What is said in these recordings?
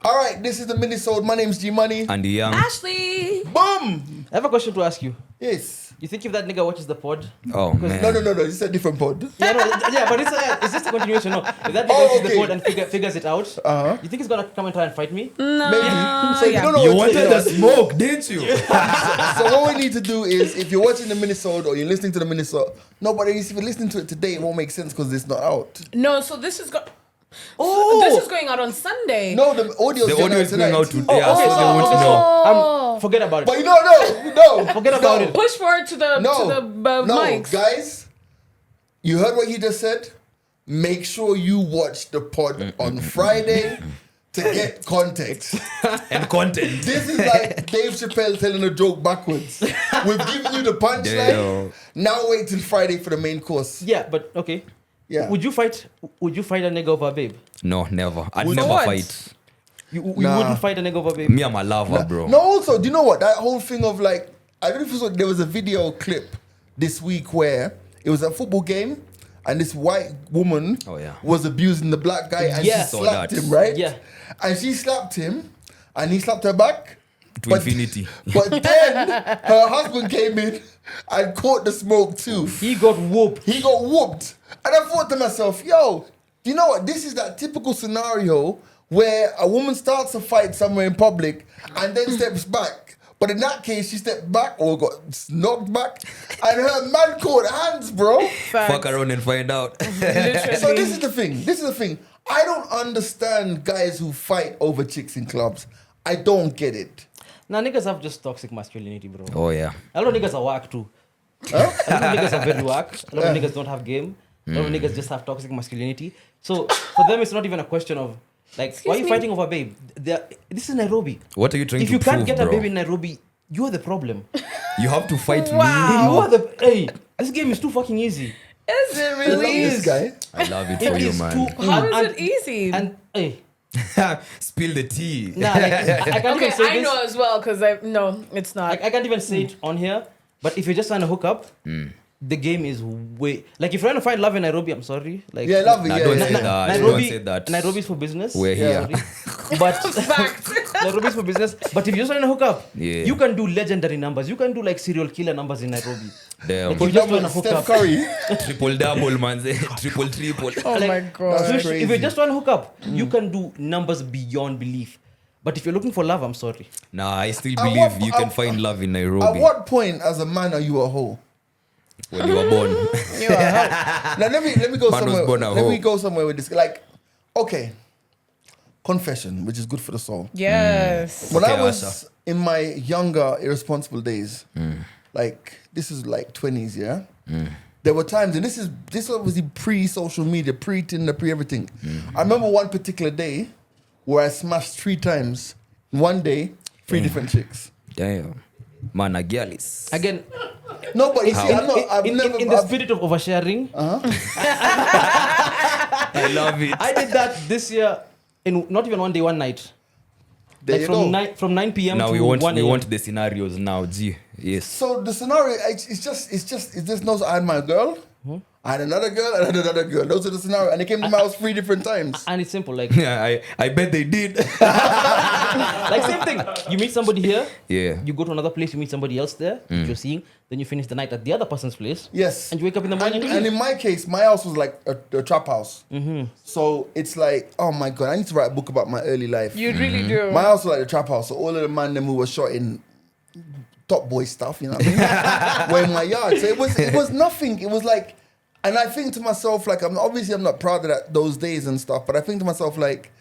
All right, this is the Minisode. My name's G Money. And the young. Ashley. Boom. I have a question to ask you. Yes. You think if that nigga watches the pod? Oh, man. No. It's a different pod. Yeah, but it's just a continuation. No, if that nigga watches the pod and figures it out, you think he's gonna come and try and fight me? No. Maybe. So you don't know You what to wanted do. the smoke, didn't you? So what we need to do is, if you're watching the Minisode or you're listening to the Minisode, no, but if you're listening to it today, it won't make sense because it's not out. No, so this is this is going out on Sunday. No, the audio The audio is going out today. okay, So they want to know. Forget about it. But no. Forget about it. Push forward to the mics. Guys, you heard what he just said. Make sure you watch the pod on Friday to get context. And content. This is like Dave Chappelle telling a joke backwards. We've given you the punchline. Now wait till Friday for the main course. Yeah, but okay. Yeah. Would you fight a nigga over a babe? No, never. I'd Would never what? fight. You Nah. wouldn't fight a nigga over a babe? Me, I'm a lover, bro. No, also, do you know what? That whole thing of like, I don't know if you saw, there was a video clip this week where it was a football game and this white woman was abusing the black guy and Yeah. she Saw slapped that. him, right? Yeah. And she slapped him and he slapped her back. To infinity. But then her husband came in and caught the smoke too. He got whooped. He got whooped. And I thought to myself, yo, do you know what? This is that typical scenario where a woman starts a fight somewhere in public and then steps back. But in that case, she stepped back or got knocked back and her man caught hands, bro. Fuck around and find out. Literally. So this is the thing. I don't understand guys who fight over chicks in clubs. I don't get it. Now niggas have just toxic masculinity, bro. Oh, yeah. A lot of niggas are whack too. A lot of niggas are very whack. A lot of niggas don't have game. A lot of niggas just have toxic masculinity. So for them, it's not even a question of like, why are you fighting over a babe? This is Nairobi. What are you trying If to you prove, can't get bro? a babe in Nairobi, you're the problem. You have to fight You Wow. are the hey. This game is too fucking easy. Is it I love really? this guy. me. I love it It for you, is man. too. How is and, it easy? And hey, Spill the tea. nah, like, I can't Okay, even say I this. know as well because no, it's not. I can't even say it on here. But if you're just trying to hook up, the game is way like if you're trying to find love in Nairobi, I'm sorry. Like Yeah, love it. Nah, Yeah, don't yeah, say yeah. that. Nairobi, Don't say that. Nairobi's for business. We're Yeah. here. But Fact. Nairobi's for business. But if you're just trying to hook up, Yeah. you can do legendary numbers. You can do like serial killer numbers in Nairobi. Damn. Like, you just want to hook Steph up. Curry. Triple double, man. Triple. Oh Like, my god. that's So crazy. if you're just trying to hook up, you can do numbers beyond belief. But if you're looking for love, I'm sorry. Nah, I still At believe what- you can at- find love in At Nairobi what point as a man are you a hoe? when you were born. Now let me go Man was somewhere. born a Let me hoe. go somewhere with this. Like, okay, confession, which is good for the soul. Yes. When Okay, I was Asha. in my younger, irresponsible days, like this is like 20s, yeah. There were times, and this was obviously pre-social media, pre-Tinder, pre-everything. I remember one particular day where I smashed 3 times in one day, 3 different chicks. Damn. Man, a girl is. Again, No, but you see, I've in never. the spirit of oversharing, I love it. I did that this year in not even one day, one night. There Like you go. from 9 p.m. Now to we want 1 a.m. the scenarios now. G. Yes. So the scenario, it's just knows I had my girl, I had another girl, and I had another girl. Those are the scenario, and they came to my house 3 different times. And it's simple, like Yeah, I bet they did. like same thing. You meet somebody here, Yeah. you go to another place, you meet somebody else there, you're seeing, then you finish the night at the other person's place, Yes. and you wake up in the morning. And in my case, my house was like a trap house. So it's like, oh my God, I need to write a book about my early life. You really do. My house was like a trap house. So all of the man them who were shot in Top Boy stuff, you know what I mean? were in my yard. So it was nothing. It was like, and I think to myself, like, I'm not proud of those days and stuff, but I think to myself, like,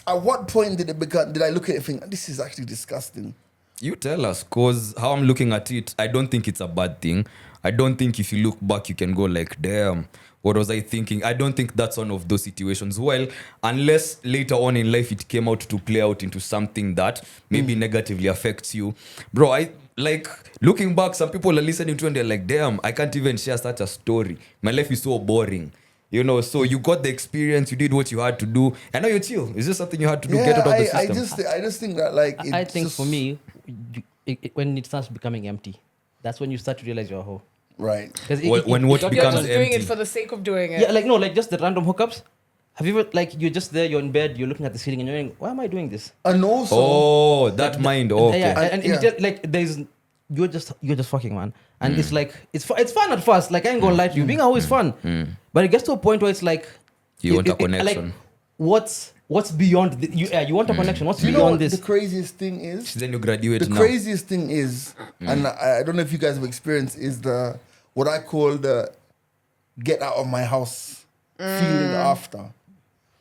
at what point did I look at it and think, this is actually disgusting? You tell us, cause how I'm looking at it, I don't think it's a bad thing. I don't think if you look back, you can go like, damn, what was I thinking? I don't think that's one of those situations. Well, unless later on in life it came out to play out into something that maybe negatively affects you. Bro, I like looking back, some people are listening to and they're like, damn, I can't even share such a story. My life is so boring. You know, so you got the experience, you did what you had to do, and now you're chill. Is this something you had to do? Get out of the system. I just think that, like, I think for me, when it starts becoming empty, that's when you start to realize you're a hoe. right. When what You're becomes just doing empty. it for the sake of doing it. Yeah, like no, like just the random hookups. Have you ever, like, you're just there, you're in bed, you're looking at the ceiling, and you're going, why am I doing this? And also, Oh, that mind. Okay. Yeah, and Yeah. you tell, like, you're just fucking, man. And it's like, it's fun at first. Like, I ain't gonna lie to you. Being a hoe is fun. But it gets to a point where it's like, You want a like, connection. what's beyond you want a connection? What's you know beyond what this? the craziest thing is? Then you graduate The now. craziest thing is, and I don't know if you guys have experienced, is what I call the get out of my house feeling after.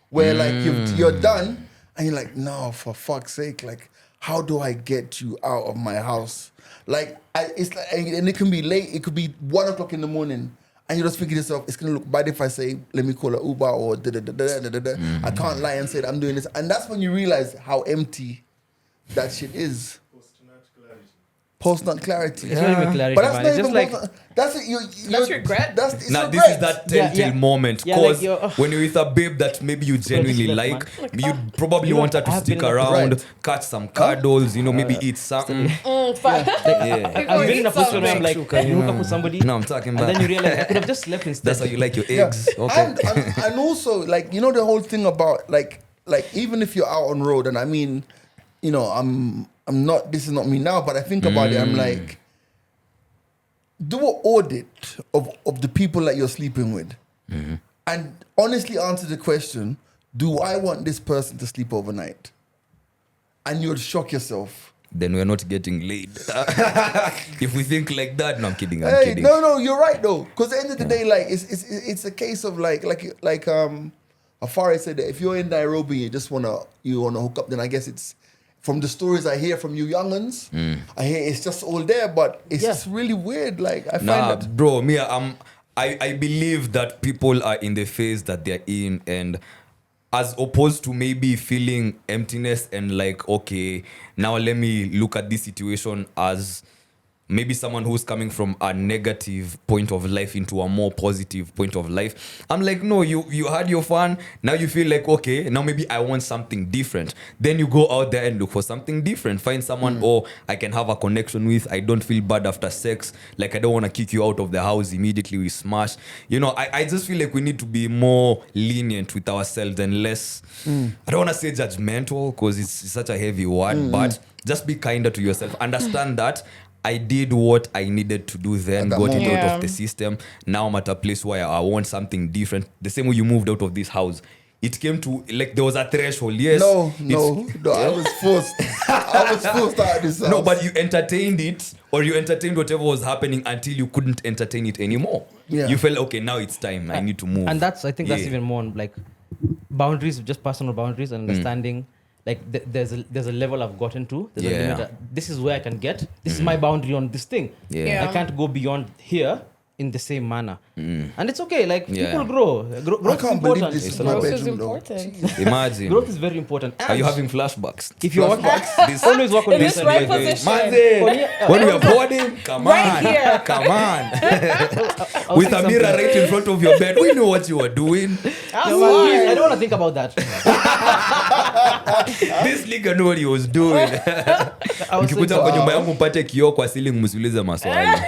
Where like you're done and you're like, no, for fuck's sake, like how do I get you out of my house? Like it's like, and it can be late, it could be 1 o'clock in the morning. And you're just thinking to yourself, it's gonna look bad if I say, let me call an Uber or da-da-da-da-da-da-da. I can't lie and say that I'm doing this. And that's when you realize how empty that shit is. Post-nut clarity. It's not even clarity, But that's man. not It's even just like, that's it. That's regret? It's Now regret. this is that telltale Yeah. moment Yeah, like because you're- when you're with a babe that maybe you genuinely left, like, you probably You know, want her to I have stick been in a- around, Right. catch some cuddles, maybe eat something. Fine. Yeah. I've been in a It's all position where I'm like, sexual, you hook up with somebody, No, I'm talking and about. then you realize I could have just slept instead. That's how you like your Yeah. eggs. Okay. And also, like, you know, the whole thing about like even if you're out on road, and I mean, you know, I'm not, this is not me now, but I think about it, I'm like, do an audit of the people that you're sleeping with, and honestly answer the question: do I want this person to sleep overnight? And you'll shock yourself. Then we're not getting laid. If we think like that, no, I'm kidding. I'm Hey, kidding. no, you're right though. Because at the end of the day, like it's a case of like Afari said that if you're in Nairobi, you wanna hook up, then I guess it's from the stories I hear from you younguns. I hear it's just all there, but it's just really weird. Like I find Nah, that. bro, I believe that people are in the phase that they're in, and as opposed to maybe feeling emptiness and like, okay, now let me look at this situation as maybe someone who's coming from a negative point of life into a more positive point of life. I'm like, no, you had your fun. Now you feel like, okay, now maybe I want something different. Then you go out there and look for something different. Find someone, I can have a connection with. I don't feel bad after sex. Like, I don't want to kick you out of the house immediately we smash. You know, I just feel like we need to be more lenient with ourselves and less, I don't want to say judgmental because it's such a heavy word, but just be kinder to yourself. Understand that I did what I needed to do then, got it out of the system. Now I'm at a place where I want something different. The same way you moved out of this house. It came to, like, there was a threshold, yes. No, I was forced. I was forced out of this house. No, but you entertained it, or you entertained whatever was happening until you couldn't entertain it anymore. Yeah. You felt, okay, now it's time. I need to move. And I think that's Yeah. even more like boundaries, just personal boundaries and understanding. Like there's a level I've gotten to. There's a limit. This is where I can get. This is my boundary on this thing. Yeah. I can't go beyond here in the same manner. And it's okay. Like people grow. I Growth is can't believe important. this is my Growth is bedroom though. important. Imagine. Growth is very important. Are you having flashbacks? If you're This- always work on In this yourself. right Yeah. position. Manze, when we are boarding, come Right on, here. come on. I'll With say a mirror something. right in front of your bed, we know what you were doing. No, man, please, I don't want to think about that. This nigga knew what he was doing. I was saying Mkikuja kwa nyumba yangu mpate kioo kwa ceiling, msiulize maswali.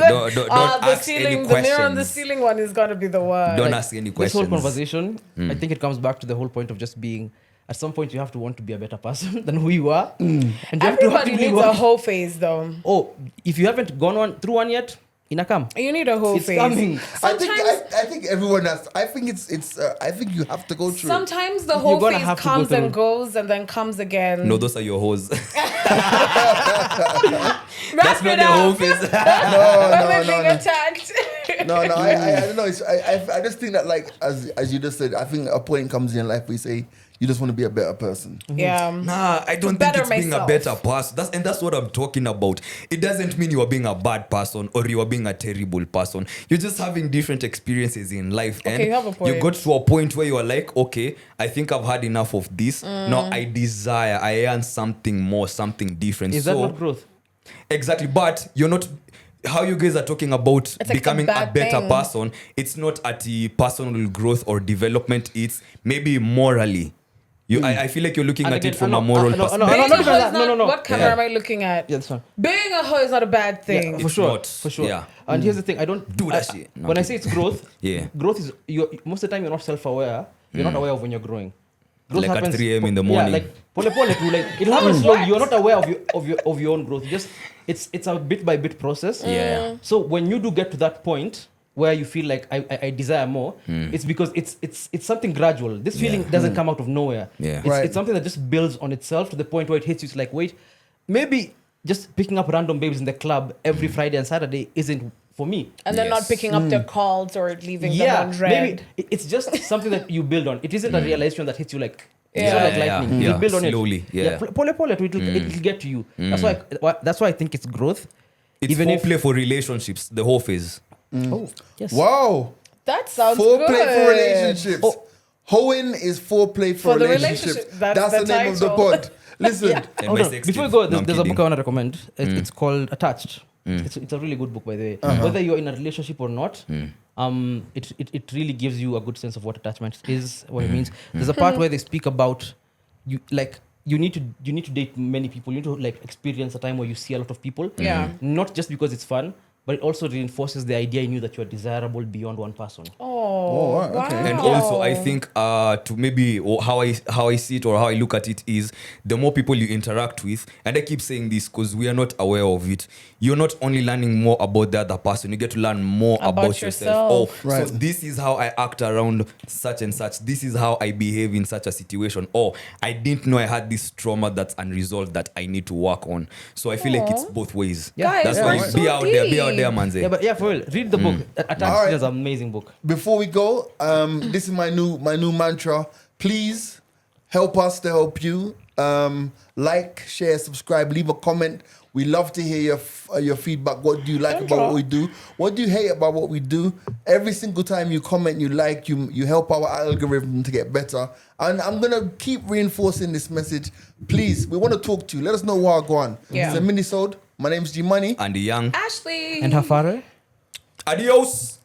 Don't The ask any ceiling, the mirror on the questions. ceiling one is gonna be the one. Don't ask any this questions. whole conversation, I think it comes back to the whole point of just being. At some point, you have to want to be a better person than who you are, and you have to Everybody actively needs a work. whole phase though. Oh, if you haven't gone through one yet, inakam. You need a whole It's phase. coming. I think everyone has. I think I think you have to go through. Sometimes the You're whole gonna phase have to go comes and through. goes and then comes again. No, those are your hoes. Wrap That's not it the whole up. face. Women being attacked. No, I don't know. I just think that, like, as you just said, I think a point comes in life where you say you just want to be a better person. Yeah. Nah, I don't think Better it's being a myself. better person. That's what I'm talking about. It doesn't mean you are being a bad person or you are being a terrible person. You're just having different experiences in life. Okay, and you have a point. you got to a point where you are like, okay, I think I've had enough of this. Now I want something more, something different. Is that not growth? Exactly, but you're not. How you guys are talking about It's like becoming a a bad better thing. person, it's not at the personal growth or development, it's maybe morally. I feel like you're looking And at again, it from no, a moral no, no, perspective. no, Being not a even hoe is that. No. What camera Yeah. am I looking at? Yeah, that's fine. Being a hoe is not a bad thing. For It's sure, not. for sure. Yeah. And here's the thing: I don't Do that shit. No, When I okay. say it's growth, Yeah. growth is most of the time you're not self-aware. you're not aware of when you're growing. Growth Like at 3 a.m. in the morning. Yeah, like pole too. Like it'll happen slowly. You're not aware of your own growth. It's a bit by bit process. Yeah. So when you do get to that point where you feel like I desire more, it's because it's something gradual. This feeling doesn't come out of nowhere. Yeah. It's something that just builds on itself to the point where it hits you. It's like, wait, maybe just picking up random babes in the club every Friday and Saturday isn't for me. And then not picking up their calls or leaving them on red. Maybe it's just something that you build on. It isn't a realization that hits you like it's Yeah. not like lightning. Yeah. You build on Slowly, it. yeah. Pole, it'll get to you. That's why I think it's growth. It's Even if foreplay for relationships, the whole phase. oh yes. Wow. That sounds Foreplay good. for relationships. Oh. Hoeing is foreplay for For the relationships. relationship. That's the the name of the title. pod. Listen. And Hold my on. sex Before we tape. go, No, I'm there's a book kidding. I want to recommend. It's called Attached. It's a really good book, by the way. Whether you're in a relationship or not, it really gives you a good sense of what attachment is, what it means. There's a part where they speak about you need to date many people. You need to like experience a time where you see a lot of people. Yeah. Not just because it's fun, but it also reinforces the idea in you that you're desirable beyond one person. Oh, right, okay. wow. And also, I think to maybe how I see it or how I look at it is the more people you interact with, and I keep saying this because we are not aware of it. You're not only learning more about the other person, you get to learn more about yourself. Oh, Right. so this is how I act around such and such. This is how I behave in such a situation. Oh, I didn't know I had this trauma that's unresolved that I need to work on. So I feel like it's both ways. Guys, That's why we're you so be out there, deep. manze. Yeah, but yeah, for real, read the book. Attached Alright. is an amazing book. Before we go, this is my new mantra. Please help us to help you. Like, share, subscribe, leave a comment. We love to hear your feedback. What do you like about what we do? What do you hate about what we do? Every single time you comment, you like, you help our algorithm to get better. And I'm gonna keep reinforcing this message. Please, we want to talk to you. Let us know what go on. Yeah. It's a mini-sode. My name's G Money. And the young. Ashley. And her father? Adios.